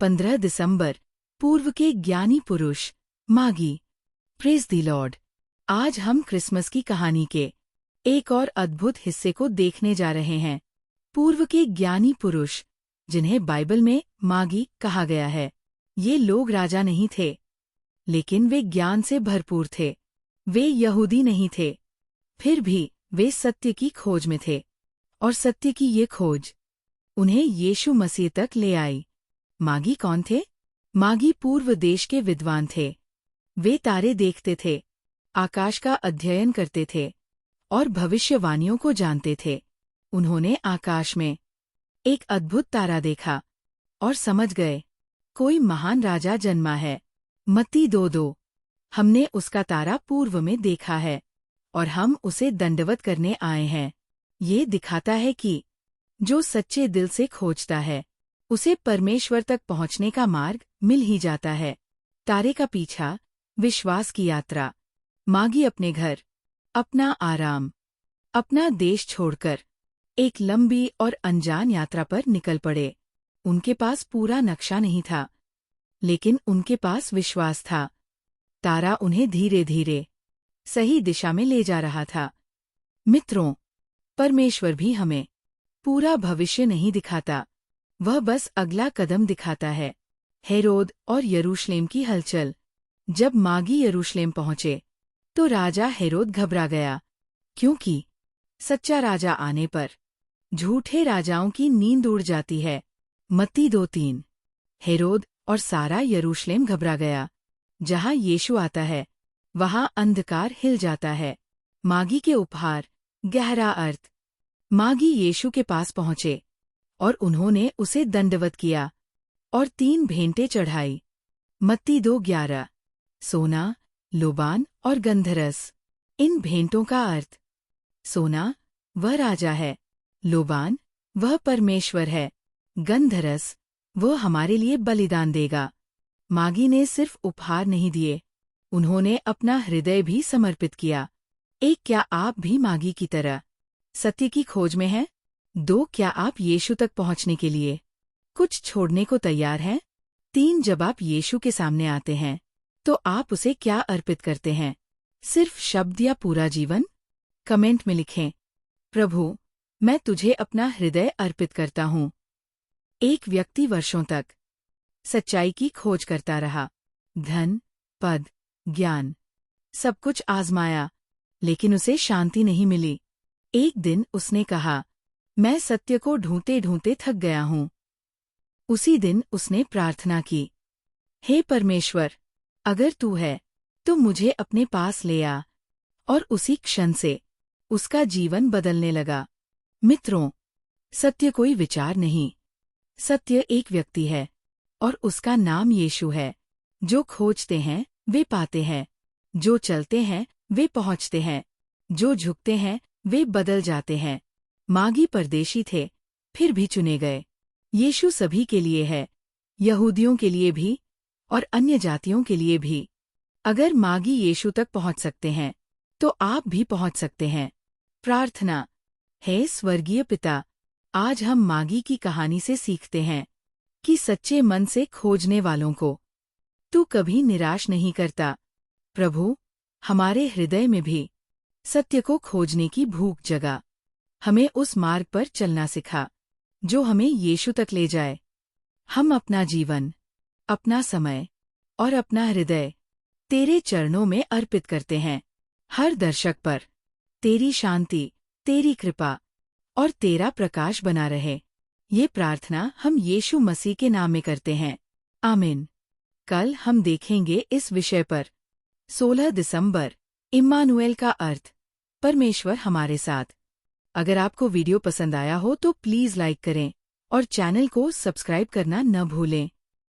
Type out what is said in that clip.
15 दिसंबर, पूर्व के ज्ञानी पुरुष मागी। Praise the Lord. आज हम क्रिसमस की कहानी के एक और अद्भुत हिस्से को देखने जा रहे हैं। पूर्व के ज्ञानी पुरुष, जिन्हें बाइबल में मागी कहा गया है, ये लोग राजा नहीं थे, लेकिन वे ज्ञान से भरपूर थे। वे यहूदी नहीं थे, फिर भी वे सत्य की खोज में थे, और सत्य की ये खोज उन्हें यीशु मसीह तक ले आई। मागी कौन थे? मागी पूर्व देश के विद्वान थे। वे तारे देखते थे, आकाश का अध्ययन करते थे और भविष्यवाणियों को जानते थे। उन्होंने आकाश में एक अद्भुत तारा देखा और समझ गए, कोई महान राजा जन्मा है। मत्ती 2:2। हमने उसका तारा पूर्व में देखा है और हम उसे दंडवत करने आए हैं। ये दिखाता है कि जो सच्चे दिल से खोजता है, उसे परमेश्वर तक पहुंचने का मार्ग मिल ही जाता है। तारे का पीछा, विश्वास की यात्रा। मागी अपने घर, अपना आराम, अपना देश छोड़कर एक लंबी और अनजान यात्रा पर निकल पड़े। उनके पास पूरा नक्शा नहीं था, लेकिन उनके पास विश्वास था। तारा उन्हें धीरे धीरे सही दिशा में ले जा रहा था। मित्रों, परमेश्वर भी हमें पूरा भविष्य नहीं दिखाता, वह बस अगला कदम दिखाता है। हेरोद और यरूशलेम की हलचल। जब मागी यरूशलेम पहुंचे, तो राजा हेरोद घबरा गया, क्योंकि सच्चा राजा आने पर झूठे राजाओं की नींद उड़ जाती है। मत्ती 2:3। हेरोद और सारा यरूशलेम घबरा गया। जहां यीशु आता है, वहां अंधकार हिल जाता है। मागी के उपहार, गहरा अर्थ। मागी यीशु के पास पहुंचे और उन्होंने उसे दंडवत किया और 3 भेंटें चढ़ाई। मत्ती 2:11। सोना, लोबान और गंधरस। इन भेंटों का अर्थ, सोना वह राजा है, लोबान वह परमेश्वर है, गंधरस वह हमारे लिए बलिदान देगा। मागी ने सिर्फ उपहार नहीं दिए, उन्होंने अपना हृदय भी समर्पित किया। क्या आप भी मागी की तरह सत्य की खोज में हैं? 2, क्या आप यीशु तक पहुंचने के लिए कुछ छोड़ने को तैयार हैं? 3, जब आप यीशु के सामने आते हैं, तो आप उसे क्या अर्पित करते हैं? सिर्फ शब्द या पूरा जीवन? कमेंट में लिखें, प्रभु, मैं तुझे अपना हृदय अर्पित करता हूँ। एक व्यक्ति वर्षों तक सच्चाई की खोज करता रहा। धन, पद, ज्ञान, सब कुछ आजमाया, लेकिन उसे शांति नहीं मिली। एक दिन उसने कहा, मैं सत्य को ढूंढते ढूंढते थक गया हूँ। उसी दिन उसने प्रार्थना की, हे परमेश्वर, अगर तू है तो मुझे अपने पास ले आ। और उसी क्षण से उसका जीवन बदलने लगा। मित्रों, सत्य कोई विचार नहीं, सत्य एक व्यक्ति है, और उसका नाम यीशु है। जो खोजते हैं वे पाते हैं, जो चलते हैं वे पहुंचते हैं, जो झुकते हैं वे बदल जाते हैं। मागी परदेशी थे, फिर भी चुने गए। यीशु सभी के लिए है, यहूदियों के लिए भी और अन्य जातियों के लिए भी। अगर मागी यीशु तक पहुंच सकते हैं, तो आप भी पहुंच सकते हैं। प्रार्थना। हे स्वर्गीय पिता, आज हम मागी की कहानी से सीखते हैं कि सच्चे मन से खोजने वालों को तू कभी निराश नहीं करता। प्रभु, हमारे हृदय में भी सत्य को खोजने की भूख जगा। हमें उस मार्ग पर चलना सिखा, जो हमें यीशु तक ले जाए। हम अपना जीवन, अपना समय और अपना हृदय तेरे चरणों में अर्पित करते हैं। हर दर्शक पर तेरी शांति, तेरी कृपा और तेरा प्रकाश बना रहे। ये प्रार्थना हम यीशु मसीह के नाम में करते हैं। आमीन। कल हम देखेंगे इस विषय पर। 16 दिसंबर, इम्मानुएल का अर्थ, परमेश्वर हमारे साथ। अगर आपको वीडियो पसंद आया हो तो प्लीज़ लाइक करें और चैनल को सब्सक्राइब करना न भूलें।